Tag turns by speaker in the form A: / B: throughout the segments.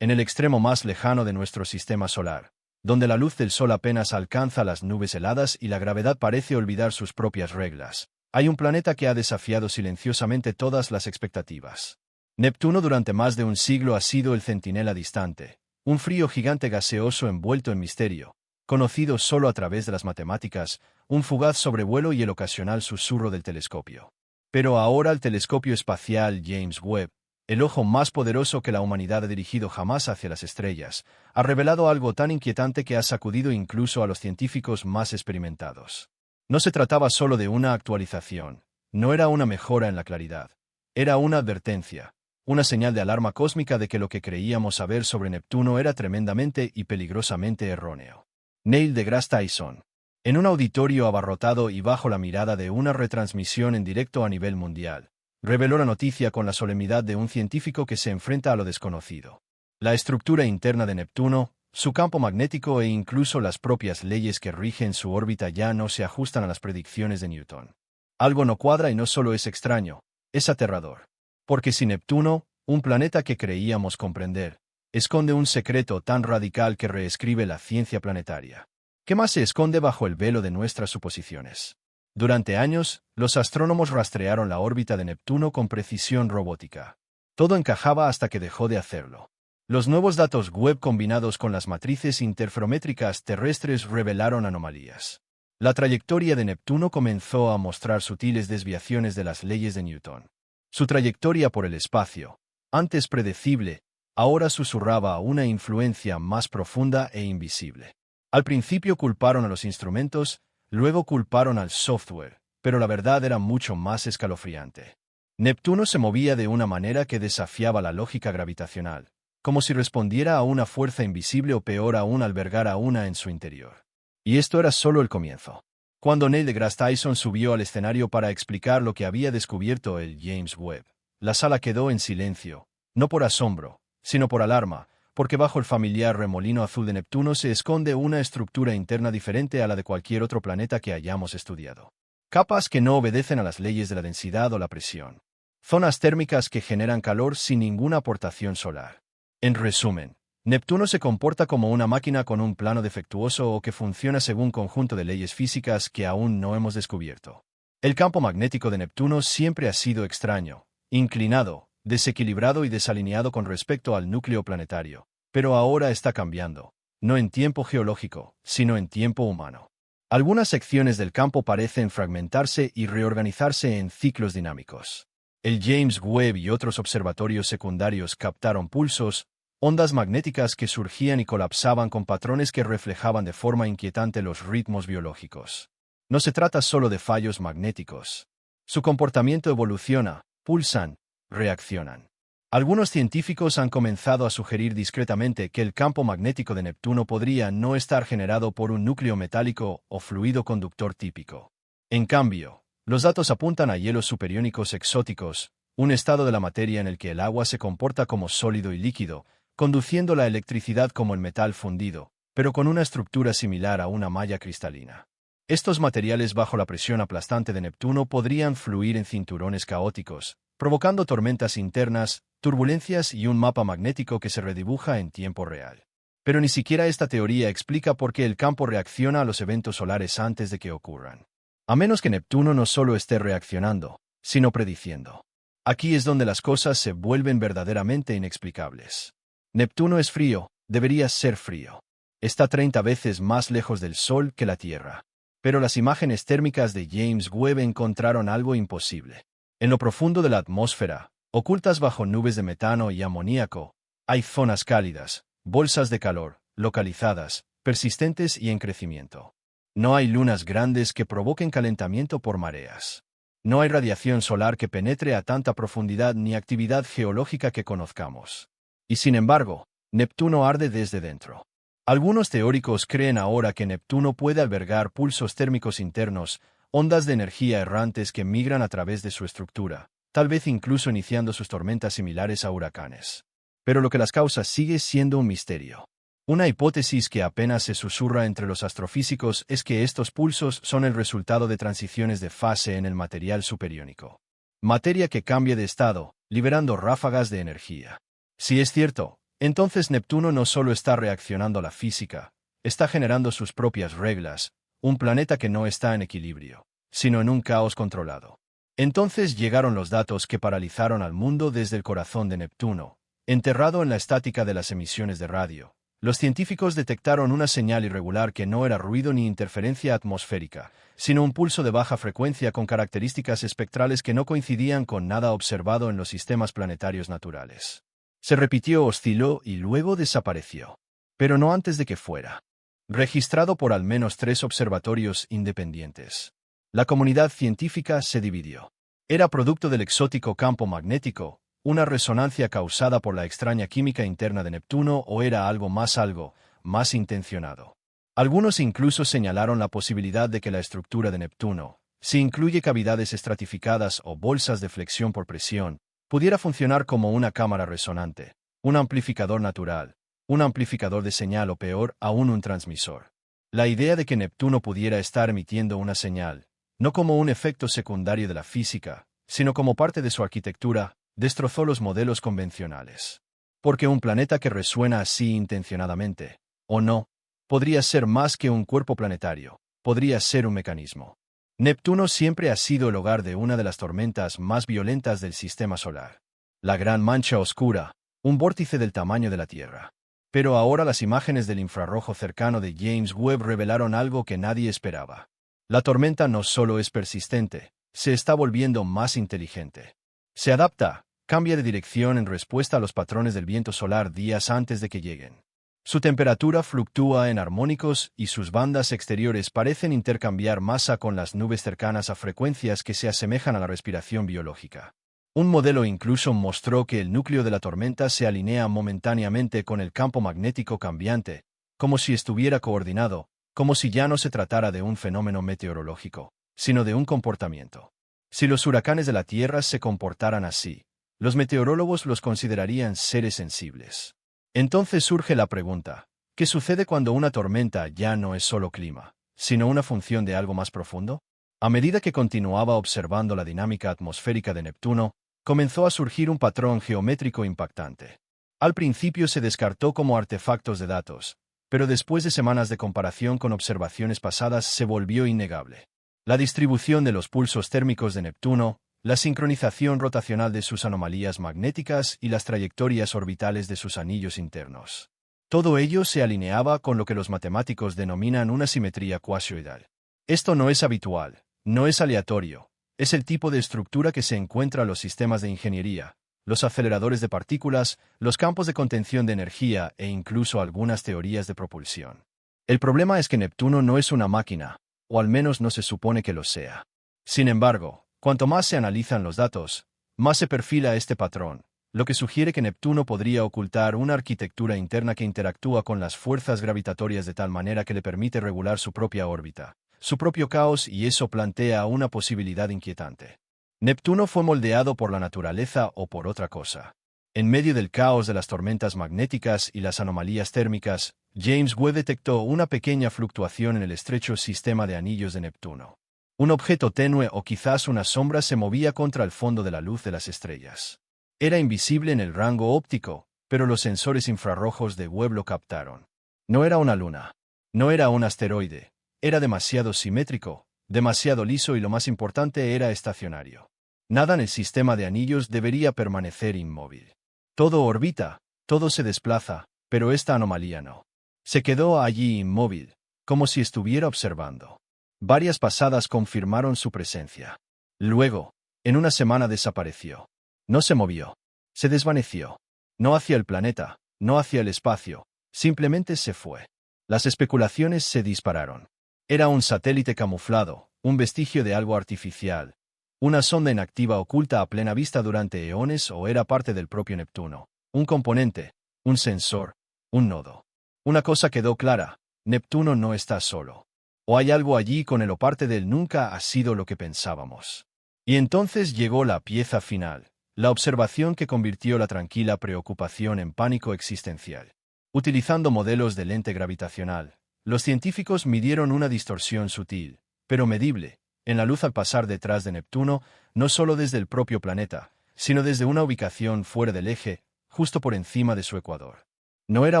A: en el extremo más lejano de nuestro sistema solar, donde la luz del sol apenas alcanza las nubes heladas y la gravedad parece olvidar sus propias reglas, hay un planeta que ha desafiado silenciosamente todas las expectativas. Neptuno durante más de un siglo ha sido el centinela distante, un frío gigante gaseoso envuelto en misterio, conocido solo a través de las matemáticas, un fugaz sobrevuelo y el ocasional susurro del telescopio. Pero ahora el telescopio espacial James Webb, el ojo más poderoso que la humanidad ha dirigido jamás hacia las estrellas, ha revelado algo tan inquietante que ha sacudido incluso a los científicos más experimentados. No se trataba solo de una actualización, no era una mejora en la claridad, era una advertencia, una señal de alarma cósmica de que lo que creíamos saber sobre Neptuno era tremendamente y peligrosamente erróneo. Neil deGrasse Tyson, en un auditorio abarrotado y bajo la mirada de una retransmisión en directo a nivel mundial, reveló la noticia con la solemnidad de un científico que se enfrenta a lo desconocido. La estructura interna de Neptuno, su campo magnético e incluso las propias leyes que rigen su órbita ya no se ajustan a las predicciones de Newton. Algo no cuadra y no solo es extraño, es aterrador. Porque si Neptuno, un planeta que creíamos comprender, esconde un secreto tan radical que reescribe la ciencia planetaria, ¿qué más se esconde bajo el velo de nuestras suposiciones? Durante años, los astrónomos rastrearon la órbita de Neptuno con precisión robótica. Todo encajaba hasta que dejó de hacerlo. Los nuevos datos Webb combinados con las matrices interferométricas terrestres revelaron anomalías. La trayectoria de Neptuno comenzó a mostrar sutiles desviaciones de las leyes de Newton. Su trayectoria por el espacio, antes predecible, ahora susurraba a una influencia más profunda e invisible. Al principio culparon a los instrumentos, luego culparon al software, pero la verdad era mucho más escalofriante. Neptuno se movía de una manera que desafiaba la lógica gravitacional, como si respondiera a una fuerza invisible o peor aún albergara una en su interior. Y esto era solo el comienzo. Cuando Neil deGrasse Tyson subió al escenario para explicar lo que había descubierto el James Webb, la sala quedó en silencio, no por asombro, sino por alarma, porque bajo el familiar remolino azul de Neptuno se esconde una estructura interna diferente a la de cualquier otro planeta que hayamos estudiado. Capas que no obedecen a las leyes de la densidad o la presión. Zonas térmicas que generan calor sin ninguna aportación solar. En resumen, Neptuno se comporta como una máquina con un plano defectuoso o que funciona según un conjunto de leyes físicas que aún no hemos descubierto. El campo magnético de Neptuno siempre ha sido extraño, inclinado, desequilibrado y desalineado con respecto al núcleo planetario, pero ahora está cambiando, no en tiempo geológico, sino en tiempo humano. Algunas secciones del campo parecen fragmentarse y reorganizarse en ciclos dinámicos. El James Webb y otros observatorios secundarios captaron pulsos, ondas magnéticas que surgían y colapsaban con patrones que reflejaban de forma inquietante los ritmos biológicos. No se trata solo de fallos magnéticos. Su comportamiento evoluciona, pulsan, reaccionan. Algunos científicos han comenzado a sugerir discretamente que el campo magnético de Neptuno podría no estar generado por un núcleo metálico o fluido conductor típico. En cambio, los datos apuntan a hielos superiónicos exóticos, un estado de la materia en el que el agua se comporta como sólido y líquido, conduciendo la electricidad como el metal fundido, pero con una estructura similar a una malla cristalina. Estos materiales bajo la presión aplastante de Neptuno podrían fluir en cinturones caóticos, provocando tormentas internas, turbulencias y un mapa magnético que se redibuja en tiempo real. Pero ni siquiera esta teoría explica por qué el campo reacciona a los eventos solares antes de que ocurran. A menos que Neptuno no solo esté reaccionando, sino prediciendo. Aquí es donde las cosas se vuelven verdaderamente inexplicables. Neptuno es frío, debería ser frío. Está 30 veces más lejos del Sol que la Tierra. Pero las imágenes térmicas de James Webb encontraron algo imposible. En lo profundo de la atmósfera, ocultas bajo nubes de metano y amoníaco, hay zonas cálidas, bolsas de calor, localizadas, persistentes y en crecimiento. No hay lunas grandes que provoquen calentamiento por mareas. No hay radiación solar que penetre a tanta profundidad ni actividad geológica que conozcamos. Y sin embargo, Neptuno arde desde dentro. Algunos teóricos creen ahora que Neptuno puede albergar pulsos térmicos internos, ondas de energía errantes que migran a través de su estructura, tal vez incluso iniciando sus tormentas similares a huracanes. Pero lo que las causa sigue siendo un misterio. Una hipótesis que apenas se susurra entre los astrofísicos es que estos pulsos son el resultado de transiciones de fase en el material superiónico. Materia que cambia de estado, liberando ráfagas de energía. Si es cierto, Entonces Neptuno no solo está reaccionando a la física, está generando sus propias reglas, un planeta que no está en equilibrio, sino en un caos controlado. Entonces llegaron los datos que paralizaron al mundo desde el corazón de Neptuno, enterrado en la estática de las emisiones de radio. Los científicos detectaron una señal irregular que no era ruido ni interferencia atmosférica, sino un pulso de baja frecuencia con características espectrales que no coincidían con nada observado en los sistemas planetarios naturales. Se repitió, osciló y luego desapareció. Pero no antes de que fuera registrado por al menos 3 observatorios independientes. La comunidad científica se dividió. ¿Era producto del exótico campo magnético, una resonancia causada por la extraña química interna de Neptuno, o era algo más intencionado? Algunos incluso señalaron la posibilidad de que la estructura de Neptuno, si incluye cavidades estratificadas o bolsas de flexión por presión, pudiera funcionar como una cámara resonante, un amplificador natural, un amplificador de señal o peor aún un transmisor. La idea de que Neptuno pudiera estar emitiendo una señal, no como un efecto secundario de la física, sino como parte de su arquitectura, destrozó los modelos convencionales. Porque un planeta que resuena así intencionadamente, o no, podría ser más que un cuerpo planetario, podría ser un mecanismo. Neptuno siempre ha sido el hogar de una de las tormentas más violentas del sistema solar. La Gran Mancha Oscura, un vórtice del tamaño de la Tierra. Pero ahora las imágenes del infrarrojo cercano de James Webb revelaron algo que nadie esperaba. La tormenta no solo es persistente, se está volviendo más inteligente. Se adapta, cambia de dirección en respuesta a los patrones del viento solar días antes de que lleguen. Su temperatura fluctúa en armónicos y sus bandas exteriores parecen intercambiar masa con las nubes cercanas a frecuencias que se asemejan a la respiración biológica. Un modelo incluso mostró que el núcleo de la tormenta se alinea momentáneamente con el campo magnético cambiante, como si estuviera coordinado, como si ya no se tratara de un fenómeno meteorológico, sino de un comportamiento. Si los huracanes de la Tierra se comportaran así, los meteorólogos los considerarían seres sensibles. Entonces surge la pregunta, ¿qué sucede cuando una tormenta ya no es solo clima, sino una función de algo más profundo? A medida que continuaba observando la dinámica atmosférica de Neptuno, comenzó a surgir un patrón geométrico impactante. Al principio se descartó como artefactos de datos, pero después de semanas de comparación con observaciones pasadas se volvió innegable. La distribución de los pulsos térmicos de Neptuno, la sincronización rotacional de sus anomalías magnéticas y las trayectorias orbitales de sus anillos internos. Todo ello se alineaba con lo que los matemáticos denominan una simetría cuasioidal. Esto no es habitual, no es aleatorio. Es el tipo de estructura que se encuentra en los sistemas de ingeniería, los aceleradores de partículas, los campos de contención de energía e incluso algunas teorías de propulsión. El problema es que Neptuno no es una máquina, o al menos no se supone que lo sea. Sin embargo, cuanto más se analizan los datos, más se perfila este patrón, lo que sugiere que Neptuno podría ocultar una arquitectura interna que interactúa con las fuerzas gravitatorias de tal manera que le permite regular su propia órbita, su propio caos, y eso plantea una posibilidad inquietante. ¿Neptuno fue moldeado por la naturaleza o por otra cosa? En medio del caos de las tormentas magnéticas y las anomalías térmicas, James Webb detectó una pequeña fluctuación en el estrecho sistema de anillos de Neptuno. Un objeto tenue o quizás una sombra se movía contra el fondo de la luz de las estrellas. Era invisible en el rango óptico, pero los sensores infrarrojos de Webb lo captaron. No era una luna. No era un asteroide. Era demasiado simétrico, demasiado liso y lo más importante era estacionario. Nada en el sistema de anillos debería permanecer inmóvil. Todo orbita, todo se desplaza, pero esta anomalía no. Se quedó allí inmóvil, como si estuviera observando. Varias pasadas confirmaron su presencia. Luego, en una semana desapareció. No se movió. Se desvaneció. No hacia el planeta, no hacia el espacio, simplemente se fue. Las especulaciones se dispararon. Era un satélite camuflado, un vestigio de algo artificial, una sonda inactiva oculta a plena vista durante eones, o era parte del propio Neptuno, un componente, un sensor, un nodo. Una cosa quedó clara, Neptuno no está solo. O hay algo allí con él o parte de él nunca ha sido lo que pensábamos. Y entonces llegó la pieza final, la observación que convirtió la tranquila preocupación en pánico existencial. Utilizando modelos de lente gravitacional, los científicos midieron una distorsión sutil, pero medible, en la luz al pasar detrás de Neptuno, no solo desde el propio planeta, sino desde una ubicación fuera del eje, justo por encima de su ecuador. No era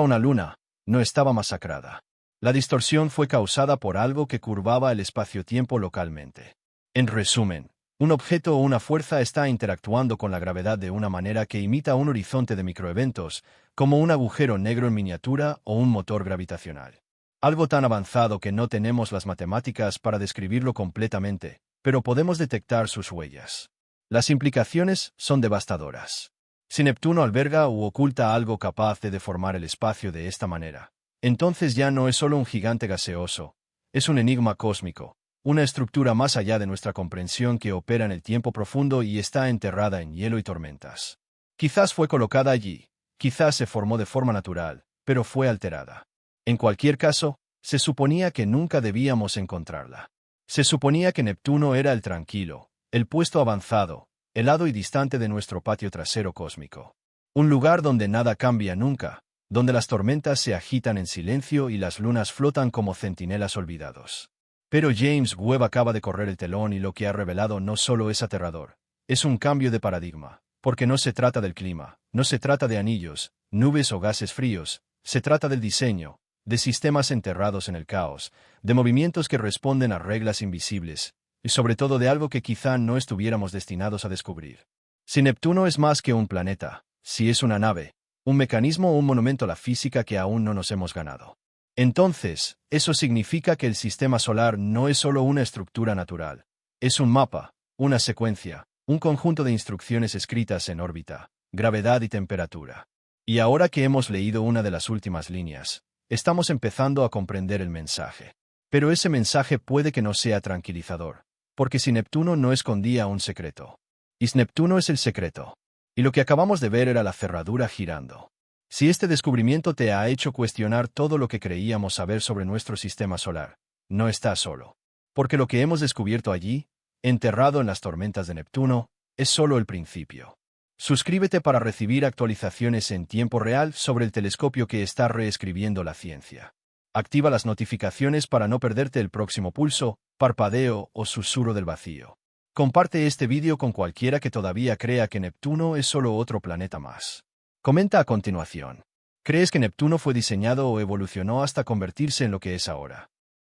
A: una luna, no estaba masacrada. La distorsión fue causada por algo que curvaba el espacio-tiempo localmente. En resumen, un objeto o una fuerza está interactuando con la gravedad de una manera que imita un horizonte de microeventos, como un agujero negro en miniatura o un motor gravitacional. Algo tan avanzado que no tenemos las matemáticas para describirlo completamente, pero podemos detectar sus huellas. Las implicaciones son devastadoras. Si Neptuno alberga u oculta algo capaz de deformar el espacio de esta manera, entonces ya no es solo un gigante gaseoso, es un enigma cósmico, una estructura más allá de nuestra comprensión que opera en el tiempo profundo y está enterrada en hielo y tormentas. Quizás fue colocada allí, quizás se formó de forma natural, pero fue alterada. En cualquier caso, se suponía que nunca debíamos encontrarla. Se suponía que Neptuno era el tranquilo, el puesto avanzado, helado y distante de nuestro patio trasero cósmico. Un lugar donde nada cambia nunca, donde las tormentas se agitan en silencio y las lunas flotan como centinelas olvidados. Pero James Webb acaba de correr el telón y lo que ha revelado no solo es aterrador, es un cambio de paradigma, porque no se trata del clima, no se trata de anillos, nubes o gases fríos, se trata del diseño, de sistemas enterrados en el caos, de movimientos que responden a reglas invisibles, y sobre todo de algo que quizá no estuviéramos destinados a descubrir. Si Neptuno es más que un planeta, si es una nave, un mecanismo o un monumento a la física que aún no nos hemos ganado, entonces, eso significa que el sistema solar no es solo una estructura natural, es un mapa, una secuencia, un conjunto de instrucciones escritas en órbita, gravedad y temperatura. Y ahora que hemos leído una de las últimas líneas, estamos empezando a comprender el mensaje. Pero ese mensaje puede que no sea tranquilizador, porque si Neptuno no escondía un secreto, y Neptuno es el secreto, y lo que acabamos de ver era la cerradura girando. Si este descubrimiento te ha hecho cuestionar todo lo que creíamos saber sobre nuestro sistema solar, no estás solo. Porque lo que hemos descubierto allí, enterrado en las tormentas de Neptuno, es solo el principio. Suscríbete para recibir actualizaciones en tiempo real sobre el telescopio que está reescribiendo la ciencia. Activa las notificaciones para no perderte el próximo pulso, parpadeo o susurro del vacío. Comparte este vídeo con cualquiera que todavía crea que Neptuno es solo otro planeta más. Comenta a continuación. ¿Crees que Neptuno fue diseñado o evolucionó hasta convertirse en lo que es ahora?